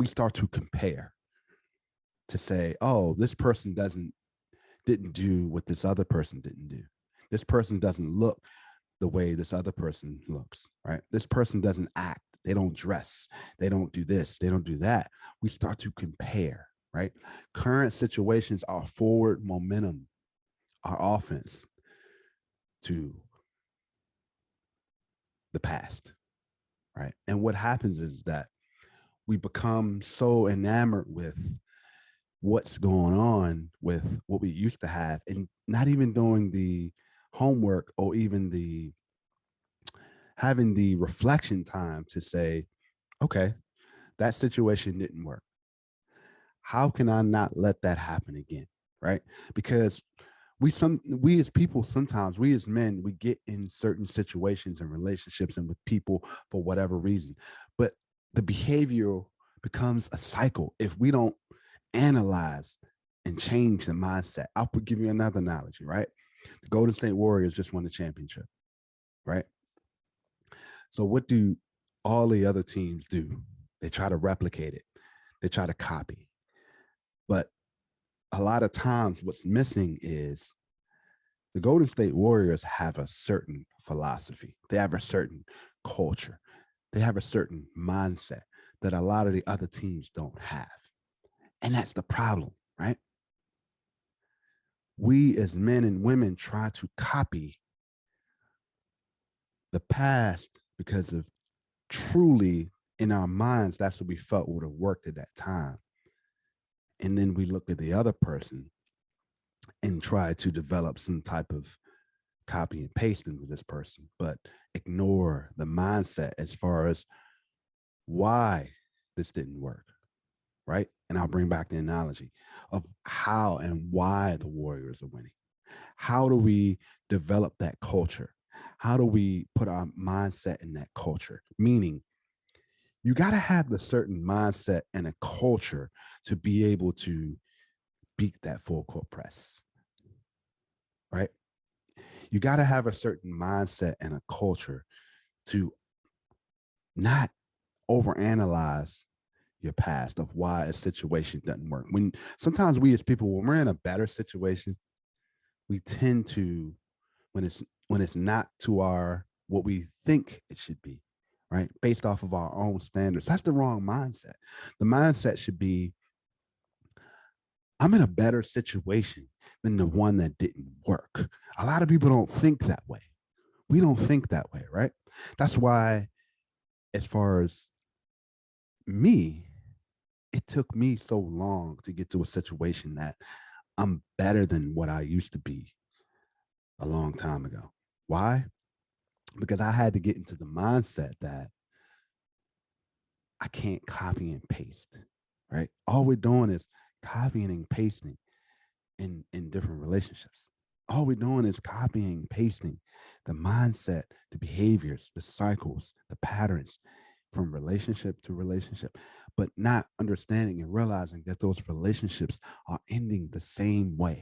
we start to compare to say, oh, this person didn't do what this other person didn't do. This person doesn't look the way this other person looks, right? This person doesn't act. They don't dress. They don't do this. They don't do that. We start to compare, right? Current situations are forward momentum, our offense to the past, right? And what happens is that we become so enamored with what's going on with what we used to have and not even doing the homework or even having the reflection time to say, okay, that situation didn't work. How can I not let that happen again? Right? Because we as people, sometimes we as men, we get in certain situations and relationships and with people for whatever reason, but the behavior becomes a cycle if we don't analyze and change the mindset. I'll give you another analogy, right? The Golden State Warriors just won the championship, right? So what do all the other teams do? They try to replicate it. They try to copy. But a lot of times what's missing is the Golden State Warriors have a certain philosophy. They have a certain culture. They have a certain mindset that a lot of the other teams don't have. And that's the problem, right? We as men and women try to copy the past because of truly in our minds, that's what we felt would have worked at that time. And then we look at the other person and try to develop some type of copy and paste into this person, but ignore the mindset as far as why this didn't work, right? And I'll bring back the analogy of how and why the Warriors are winning. How do we develop that culture? How do we put our mindset in that culture? Meaning, you got to have the certain mindset and a culture to be able to beat that full court press, right? You got to have a certain mindset and a culture to not overanalyze your past of why a situation doesn't work. When sometimes we as people, when we're in a better situation, we tend to, when it's not to our what we think it should be, right? Based off of our own standards. That's the wrong mindset. The mindset should be, I'm in a better situation than the one that didn't work. A lot of people don't think that way. We don't think that way, right? That's why, as far as me, it took me so long to get to a situation that I'm better than what I used to be a long time ago. Why? Because I had to get into the mindset that I can't copy and paste, right? All we're doing is copying and pasting in different relationships. All we're doing is copying and pasting the mindset, the behaviors, the cycles, the patterns from relationship to relationship, but not understanding and realizing that those relationships are ending the same way.